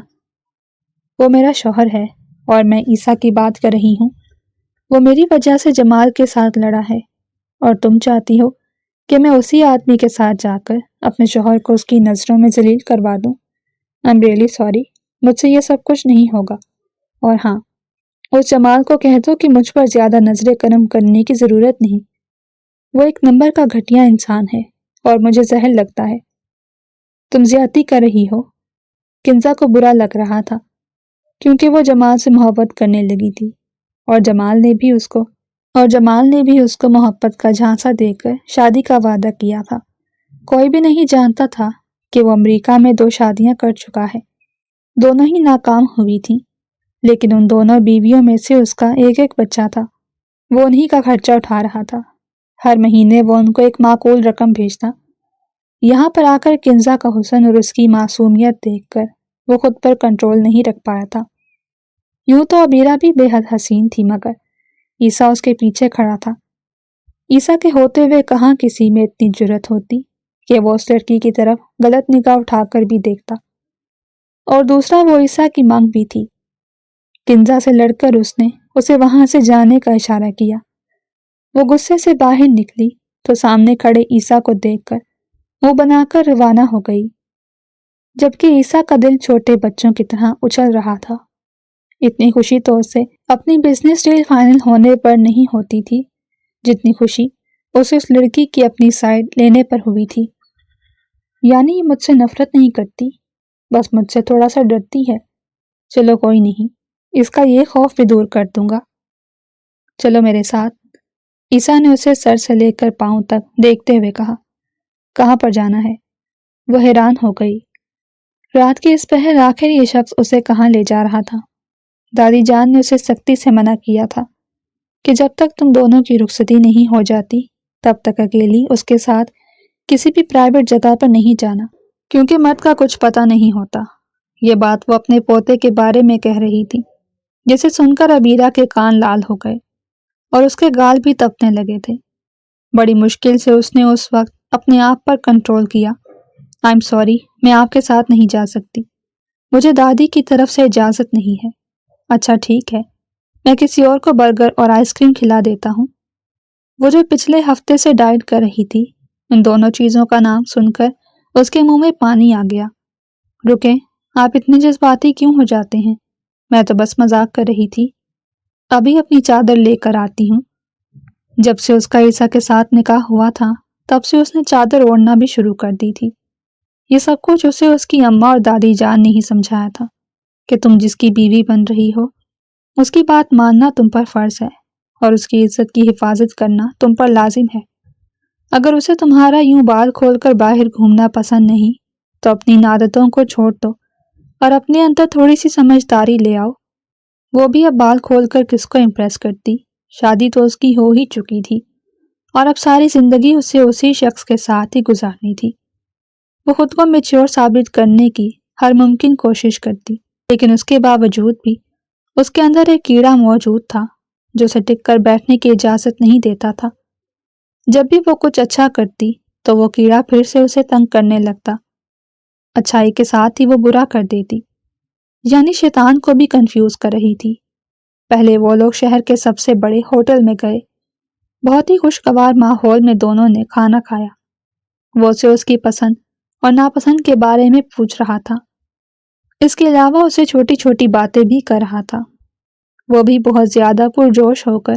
وہ میرا شوہر ہے اور میں عیسیٰ کی بات کر رہی ہوں۔ وہ میری وجہ سے جمال کے ساتھ لڑا ہے اور تم چاہتی ہو کہ میں اسی آدمی کے ساتھ جا کر اپنے شوہر کو اس کی نظروں میں ذلیل کروا دوں۔ I'm really sorry، مجھ سے یہ سب کچھ نہیں ہوگا۔ اور ہاں، اس جمال کو کہہ دو کہ مجھ پر زیادہ نظر کرم کرنے کی ضرورت نہیں۔ وہ ایک نمبر کا گھٹیا انسان ہے اور مجھے زہر لگتا ہے۔ تم زیادتی کر رہی ہو۔ کنزا کو برا لگ رہا تھا کیونکہ وہ جمال سے محبت کرنے لگی تھی اور جمال نے بھی اس کو محبت کا جھانسا دے کر شادی کا وعدہ کیا تھا۔ کوئی بھی نہیں جانتا تھا کہ وہ امریکہ میں 2 شادیاں کر چکا ہے، دونوں ہی ناکام ہوئی تھیں، لیکن ان دونوں بیویوں میں سے اس کا ایک بچہ تھا۔ وہ انہی کا خرچہ اٹھا رہا تھا۔ ہر مہینے وہ ان کو ایک معقول رقم بھیجتا۔ یہاں پر آ کر کنزا کا حسن اور اس کی معصومیت دیکھ کر وہ خود پر کنٹرول نہیں رکھ پایا تھا۔ یوں تو عبیرہ بھی بے حد حسین تھی، مگر عیسیٰ اس کے پیچھے کھڑا تھا۔ عیسیٰ کے ہوتے ہوئے کہاں کسی میں اتنی جرأت ہوتی کہ وہ اس لڑکی کی طرف غلط نگاہ اٹھا کر بھی دیکھتا، اور دوسرا وہ عیسیٰ کی مانگ بھی تھی۔ کنزا سے لڑ کر اس نے اسے وہاں سے جانے کا اشارہ کیا۔ وہ غصے سے باہر نکلی تو سامنے کھڑے عیسیٰ کو دیکھ کر منہ بنا کر روانہ ہو گئی، جبکہ عیسیٰ کا دل چھوٹے بچوں کی طرح اچھل رہا تھا۔ اتنی خوشی تو اسے اپنی بزنس ڈیل فائنل ہونے پر نہیں ہوتی تھی جتنی خوشی اسے اس لڑکی کی اپنی سائیڈ لینے پر ہوئی تھی۔ یعنی یہ مجھ سے نفرت نہیں کرتی، بس مجھ سے تھوڑا سا ڈرتی ہے۔ چلو کوئی نہیں، اس کا یہ خوف بھی دور کر دوں گا۔ چلو میرے ساتھ۔ عیسیٰ نے اسے سر سے لے کر پاؤں تک دیکھتے ہوئے کہا۔ کہاں پر جانا ہے؟ وہ حیران ہو گئی۔ رات کے اس پہر آخر یہ شخص اسے کہاں لے جا رہا تھا؟ دادی جان نے اسے سختی سے منع کیا تھا کہ جب تک تم دونوں کی رخصتی نہیں ہو جاتی تب تک اکیلی اس کے ساتھ کسی بھی پرائیویٹ جگہ پر نہیں جانا، کیونکہ مرد کا کچھ پتہ نہیں ہوتا۔ یہ بات وہ اپنے پوتے کے بارے میں کہہ رہی تھی، جسے سن کر عبیرہ کے کان لال ہو گئے اور اس کے گال بھی تپنے لگے تھے۔ بڑی مشکل سے اس نے اس وقت اپنے آپ پر کنٹرول کیا۔ I'm sorry، میں آپ کے ساتھ نہیں جا سکتی، مجھے دادی کی طرف سے اجازت نہیں ہے۔ اچھا ٹھیک ہے، میں کسی اور کو برگر اور آئس کریم کھلا دیتا ہوں۔ وہ جو پچھلے ہفتے سے ڈائٹ کر رہی تھی، ان دونوں چیزوں کا نام سن کر اس کے منہ میں پانی آ گیا۔ رکیں، آپ اتنے جذباتی کیوں ہو جاتے ہیں؟ میں تو بس مذاق کر رہی تھی، ابھی اپنی چادر لے کر آتی ہوں۔ جب سے اس کا عیسیٰ کے ساتھ نکاح ہوا تھا تب سے اس نے چادر اوڑھنا بھی شروع کر دی تھی۔ یہ سب کچھ اسے اس کی اماں اور دادی جان نے ہی سمجھایا تھا کہ تم جس کی بیوی بن رہی ہو اس کی بات ماننا تم پر فرض ہے اور اس کی عزت کی حفاظت کرنا تم پر لازم ہے۔ اگر اسے تمہارا یوں بال کھول کر باہر گھومنا پسند نہیں تو اپنی ان عادتوں کو چھوڑ دو اور اپنے اندر تھوڑی سی سمجھداری لے آؤ۔ وہ بھی اب بال کھول کر کس کو امپریس کرتی؟ شادی تو اس کی ہو ہی چکی تھی اور اب ساری زندگی اسے اسی شخص کے ساتھ ہی گزارنی تھی۔ وہ خود کو میچور ثابت کرنے کی ہر ممکن کوشش کرتی، لیکن اس کے باوجود بھی اس کے اندر ایک کیڑا موجود تھا جو اسے ٹک کر بیٹھنے کی اجازت نہیں دیتا تھا۔ جب بھی وہ کچھ اچھا کرتی تو وہ کیڑا پھر سے اسے تنگ کرنے لگتا، اچھائی کے ساتھ ہی وہ برا کر دیتی، یعنی شیطان کو بھی کنفیوز کر رہی تھی۔ پہلے وہ لوگ شہر کے سب سے بڑے ہوٹل میں گئے۔ بہت ہی خوشگوار ماحول میں دونوں نے کھانا کھایا۔ وہ اسے اس کی پسند اور ناپسند کے بارے میں پوچھ رہا تھا، اس کے علاوہ اسے چھوٹی چھوٹی باتیں بھی کر رہا تھا۔ وہ بھی بہت زیادہ پرجوش ہو کر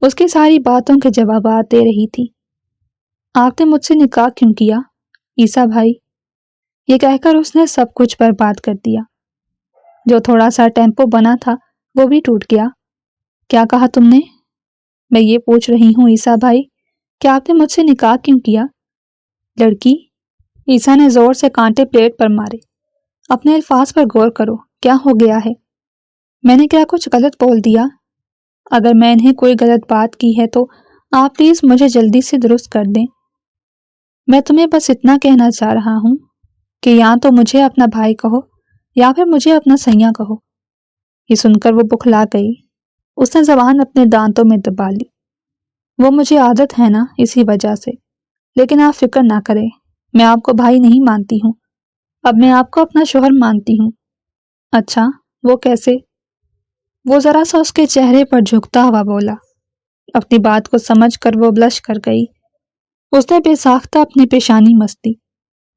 اس کی ساری باتوں کے جوابات دے رہی تھی۔ آپ نے مجھ سے نکاح کیوں کیا عیسیٰ بھائی؟ یہ کہہ کر اس نے سب کچھ برباد کر دیا۔ جو تھوڑا سا ٹیمپو بنا تھا وہ بھی ٹوٹ گیا۔ کیا کہا تم نے؟ میں یہ پوچھ رہی ہوں عیسیٰ بھائی کہ آپ نے مجھ سے نکاح کیوں کیا؟ لڑکی، عیسیٰ نے زور سے کانٹے پلیٹ پر مارے۔ اپنے الفاظ پر غور کرو، کیا ہو گیا ہے؟ میں نے کیا کچھ غلط بول دیا؟ اگر میں نے کوئی غلط بات کی ہے تو آپ پلیز مجھے جلدی سے درست کر دیں۔ میں تمہیں بس اتنا کہنا چاہ رہا ہوں کہ یا تو مجھے اپنا بھائی کہو یا پھر مجھے اپنا سیاں کہو۔ یہ سن کر وہ بکھلا گئی۔ اس نے زبان اپنے دانتوں میں دبا لی۔ وہ مجھے عادت ہے نا، اسی وجہ سے، لیکن آپ فکر نہ کریں، میں آپ کو بھائی نہیں مانتی ہوں، اب میں آپ کو اپنا شوہر مانتی ہوں۔ اچھا، وہ کیسے؟ وہ ذرا سا اس کے چہرے پر جھکتا ہوا بولا۔ اپنی بات کو سمجھ کر وہ بلش کر گئی۔ اس نے بے ساختہ اپنی پیشانی مس دی۔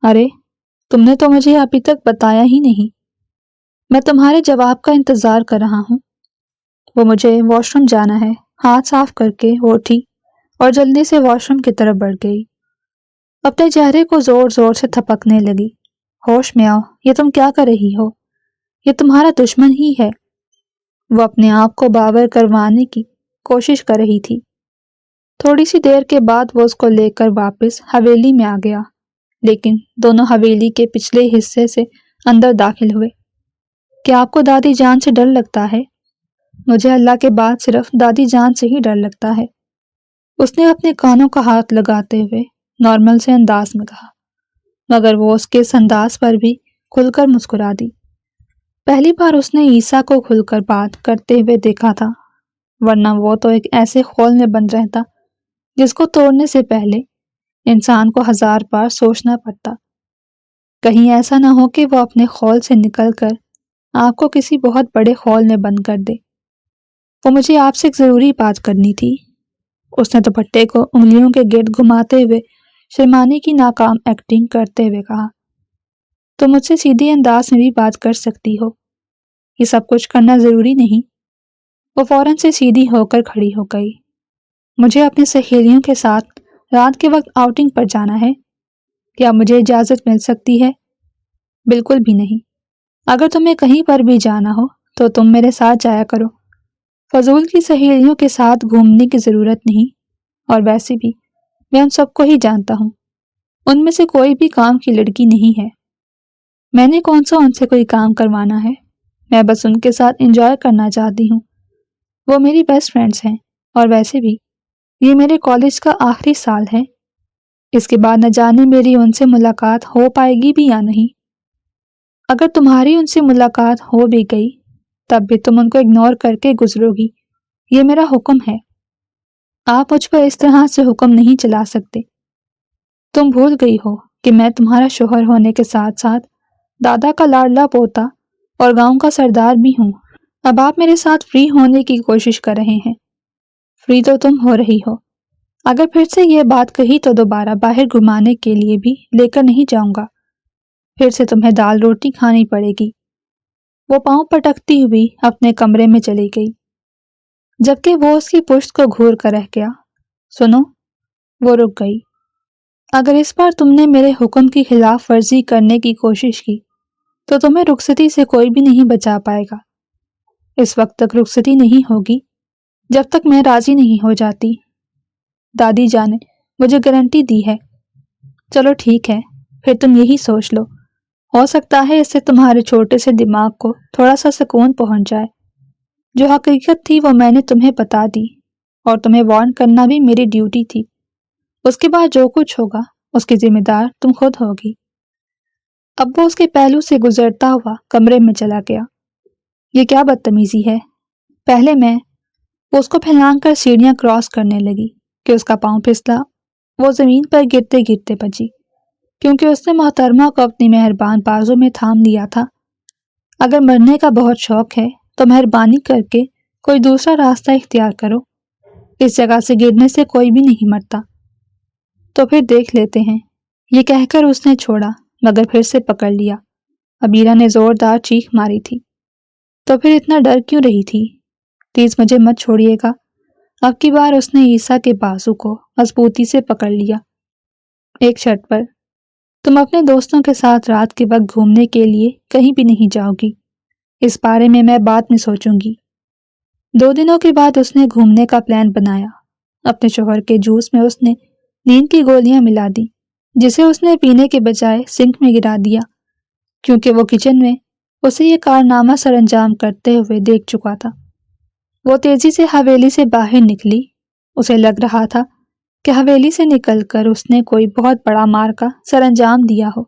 ارے، تم نے تو مجھے ابھی تک بتایا ہی نہیں۔ میں تمہارے جواب کا انتظار کر رہا ہوں۔ وہ مجھے واش روم جانا ہے، ہاتھ صاف کر کے وہ اٹھی اور جلدی سے واش روم کی طرف بڑھ گئی۔ اپنے چہرے کو زور زور سے تھپکنے لگی۔ ہوش میں آؤ، یہ تم کیا کر رہی ہو؟ یہ تمہارا دشمن ہی ہے۔ وہ اپنے آپ کو باور کروانے کی کوشش کر رہی تھی۔ تھوڑی سی دیر کے بعد وہ اس کو لے کر واپس حویلی میں آ گیا، لیکن دونوں حویلی کے پچھلے حصے سے اندر داخل ہوئے۔ کیا آپ کو دادی جان سے ڈر لگتا ہے؟ مجھے اللہ کے بعد صرف دادی جان سے ہی ڈر لگتا ہے، اس نے اپنے کانوں کا ہاتھ لگاتے ہوئے نارمل سے انداز میں کہا، مگر وہ اس کے اس انداز پر بھی کھل کر مسکرا دی۔ پہلی بار اس نے عیسیٰ کو کھل کر بات کرتے ہوئے دیکھا تھا، ورنہ وہ تو ایک ایسے خول میں بند رہتا جس کو توڑنے سے پہلے انسان کو 1000 بار سوچنا پڑتا۔ کہیں ایسا نہ ہو کہ وہ اپنے خول سے نکل کر آپ کو کسی بہت بڑے خول میں بند کر دے۔ وہ مجھے آپ سے ایک ضروری بات کرنی تھی۔ اس نے دوپٹے کو انگلیوں کے گرد گھماتے ہوئے شرمانے کی ناکام ایکٹنگ کرتے ہوئے کہا، تم مجھ سے سیدھے انداز میں بھی بات کر سکتی ہو، یہ سب کچھ کرنا ضروری نہیں۔ وہ فوراً سے سیدھی ہو کر کھڑی ہو گئی۔ مجھے اپنی سہیلیوں کے ساتھ رات کے وقت آؤٹنگ پر جانا ہے، کیا مجھے اجازت مل سکتی ہے؟ بالکل بھی نہیں۔ اگر تمہیں کہیں پر بھی جانا ہو تو تم میرے ساتھ جایا کرو، فضول کی سہیلیوں کے ساتھ گھومنے کی ضرورت نہیں، اور ویسے بھی میں ان سب کو ہی جانتا ہوں، ان میں سے کوئی بھی کام کی لڑکی نہیں ہے۔ میں نے کون سا ان سے کوئی کام کروانا ہے، میں بس ان کے ساتھ انجوائے کرنا چاہتی ہوں۔ وہ میری بیسٹ فرینڈز ہیں، اور ویسے بھی یہ میرے کالج کا آخری سال ہے، اس کے بعد نہ جانے میری ان سے ملاقات ہو پائے گی بھی یا نہیں۔ اگر تمہاری ان سے ملاقات ہو بھی گئی تب بھی تم ان کو اگنور کر کے گزرو گی، یہ میرا حکم ہے۔ آپ مجھ پر اس طرح سے حکم نہیں چلا سکتے۔ تم بھول گئی ہو کہ میں تمہارا شوہر ہونے کے ساتھ ساتھ دادا کا لاڈلا پوتا اور گاؤں کا سردار بھی ہوں۔ اب آپ میرے ساتھ فری ہونے کی کوشش کر رہے ہیں، فری تو تم ہو رہی ہو۔ اگر پھر سے یہ بات کہی تو دوبارہ باہر گھمانے کے لیے بھی لے کر نہیں جاؤں گا، پھر سے تمہیں دال روٹی کھانی پڑے گی۔ وہ پاؤں پٹکتی ہوئی اپنے کمرے میں چلی گئی، جبکہ وہ اس کی پشت کو گھور کر رہ گیا۔ سنو، وہ رک گئی، اگر اس بار تم نے میرے حکم کی خلاف ورزی کرنے کی کوشش کی تو تمہیں رخصتی سے کوئی بھی نہیں بچا پائے گا۔ اس وقت تک رخصتی نہیں ہوگی جب تک میں راضی نہیں ہو جاتی۔ دادی جان نے مجھے گارنٹی دی ہے۔ چلو ٹھیک ہے، پھر تم یہی سوچ لو، ہو سکتا ہے اس سے تمہارے چھوٹے سے دماغ کو تھوڑا سا سکون پہنچ جائے۔ جو حقیقت تھی وہ میں نے تمہیں بتا دی، اور تمہیں وارن کرنا بھی میری ڈیوٹی تھی۔ اس کے بعد جو کچھ ہوگا اس کی ذمہ دار تم خود ہوگی۔ اب وہ اس کے پہلو سے گزرتا ہوا کمرے میں چلا گیا۔ یہ کیا بدتمیزی ہے؟ پہلے میں وہ اس کو پھیلان کر سیڑھیاں کراس کرنے لگی کہ اس کا پاؤں پھسلا۔ وہ زمین پر گرتے گرتے بچی، کیونکہ اس نے محترمہ کو اپنی مہربان بازو میں تھام لیا تھا۔ اگر مرنے کا بہت شوق ہے تو مہربانی کر کے کوئی دوسرا راستہ اختیار کرو، اس جگہ سے گرنے سے کوئی بھی نہیں مرتا۔ تو پھر دیکھ لیتے ہیں، یہ کہہ کر اس نے چھوڑا، مگر پھر سے پکڑ لیا۔ عبیرہ نے زوردار چیخ ماری تھی۔ تو پھر اتنا ڈر کیوں رہی تھی؟ پلیز مجھے مت چھوڑیے گا۔ اب کی بار اس نے عیسیٰ کے بازو کو مضبوطی سے پکڑ لیا۔ ایک شرط پر، تم اپنے دوستوں کے ساتھ رات کے وقت گھومنے کے لیے کہیں بھی نہیں جاؤ گی، اس بارے میں بعد میں سوچوں گی۔ 2 دنوں کے بعد اس نے گھومنے کا پلان بنایا۔ اپنے شوہر کے جوس میں اس نے نیند کی گولیاں ملا دی، جسے اس نے پینے کے بجائے سنک میں گرا دیا، کیونکہ وہ کچن میں اسے یہ کارنامہ سر انجام کرتے ہوئے دیکھ چکا تھا۔ وہ تیزی سے حویلی سے باہر نکلی۔ اسے لگ رہا تھا کہ حویلی سے نکل کر اس نے کوئی بہت بڑا مار کا سر انجام دیا ہو۔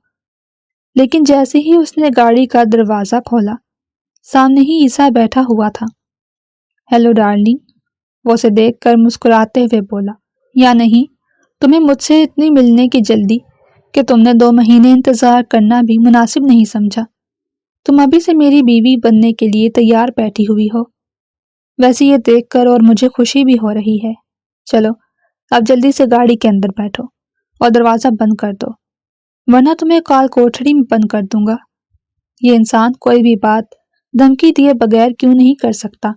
لیکن جیسے ہی اس نے گاڑی کا دروازہ کھولا، سامنے ہی عیسیٰ بیٹھا ہوا تھا۔ ہیلو ڈارلنگ، وہ اسے دیکھ کر مسکراتے ہوئے بولا۔ یا نہیں، تمہیں مجھ سے اتنی ملنے کی جلدی کہ تم نے 2 مہینے انتظار کرنا بھی مناسب نہیں سمجھا۔ تم ابھی سے میری بیوی بننے کے لیے تیار بیٹھی ہوئی ہو۔ ویسے یہ دیکھ کر اور مجھے خوشی بھی ہو رہی ہے۔ چلو اب جلدی سے گاڑی کے اندر بیٹھو اور دروازہ بند کر دو، ورنہ تمہیں کال کوٹھڑی میں بند کر دوں گا۔ یہ انسان کوئی بھی بات دھمکی دیے بغیر کیوں نہیں کر سکتا؟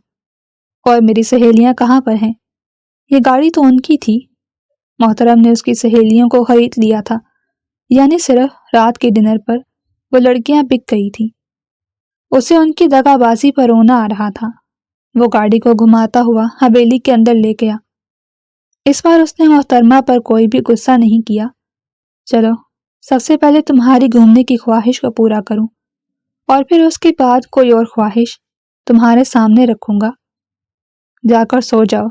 اور میری سہیلیاں کہاں پر ہیں؟ یہ گاڑی تو ان کی تھی۔ محترم نے اس کی سہیلیوں کو خرید لیا تھا، یعنی صرف رات کے ڈنر پر وہ لڑکیاں بک گئی تھیں۔ اسے ان کی دغا بازی پر رونا آ رہا تھا۔ وہ گاڑی کو گھماتا ہوا حویلی کے اندر لے گیا۔ اس بار اس نے محترمہ پر کوئی بھی غصہ نہیں کیا۔ چلو سب سے پہلے تمہاری گھومنے کی خواہش کو پورا کروں، اور پھر اس کے بعد کوئی اور خواہش تمہارے سامنے رکھوں گا۔ جا کر سو جاؤ۔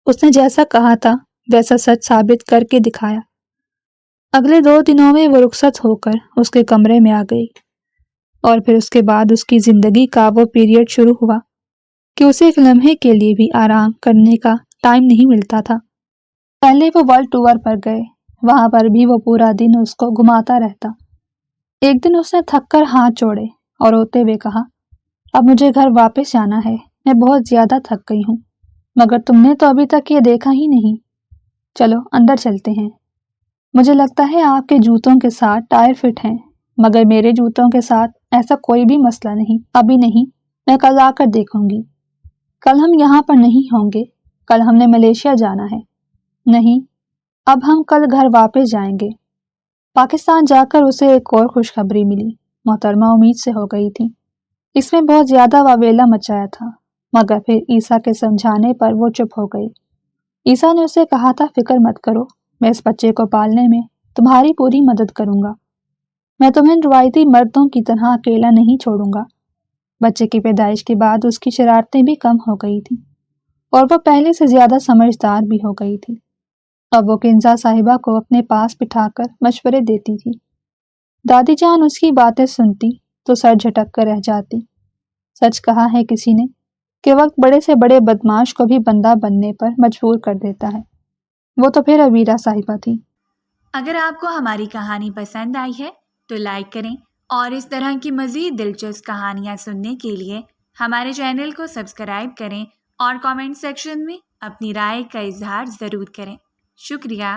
اس نے جیسا کہا تھا ویسا سچ ثابت کر کے دکھایا۔ اگلے 2 دنوں میں وہ رخصت ہو کر اس کے کمرے میں آ گئی، اور پھر اس کے بعد اس کی زندگی کا وہ پیریڈ شروع ہوا کہ اسے ایک لمحے کے لیے بھی آرام کرنے کا ٹائم نہیں ملتا تھا۔ پہلے وہ ورلڈ ٹور پر گئے، وہاں پر بھی وہ پورا دن اس کو گھماتا رہتا۔ ایک دن اس نے تھک کر ہاتھ جوڑے اور روتے ہوئے کہا، اب مجھے گھر واپس جانا ہے، میں بہت زیادہ تھک گئی ہوں، مگر تم نے تو ابھی تک یہ دیکھا ہی نہیں۔ چلو اندر چلتے ہیں۔ مجھے لگتا ہے آپ کے جوتوں کے ساتھ ٹائر فٹ ہیں، مگر میرے جوتوں کے ساتھ ایسا کوئی بھی مسئلہ نہیں، ابھی نہیں، میں کل آ کر دیکھوں گی۔ کل ہم یہاں پر نہیں ہوں گے، کل ہم نے ملیشیا جانا ہے۔ نہیں، اب ہم کل گھر واپس جائیں گے۔ پاکستان جا کر اسے ایک اور خوشخبری ملی۔ محترمہ امید سے ہو گئی تھی۔ اس میں بہت زیادہ واویلا مچایا تھا، مگر پھر عیسیٰ کے سمجھانے پر وہ چپ ہو گئی۔ عیسیٰ نے اسے کہا تھا، فکر مت کرو، میں اس بچے کو پالنے میں تمہاری پوری مدد کروں گا۔ میں تمہیں روایتی مردوں کی طرح اکیلا نہیں چھوڑوں گا۔ بچے کی پیدائش کے بعد اس کی شرارتیں بھی کم ہو گئی تھیں، اور وہ پہلے سے زیادہ سمجھدار بھی ہو گئی تھی۔ اب وہ کنزا صاحبہ کو اپنے پاس بٹھا کر مشورے دیتی تھی۔ دادی جان اس کی باتیں سنتی تو سر جھٹک کر رہ جاتی۔ سچ کہا ہے کسی نے کہ وقت بڑے سے بڑے بدماش کو بھی بندہ بننے پر مجبور کر دیتا ہے۔ وہ تو پھر عبیرہ صاحبہ تھی۔ اگر آپ کو ہماری کہانی پسند آئی ہے تو لائک کریں، اور اس طرح کی مزید دلچسپ کہانیاں سننے کے لیے ہمارے چینل کو سبسکرائب کریں، اور کامنٹ سیکشن میں اپنی رائے کا اظہار ضرور کریں۔ شکریہ۔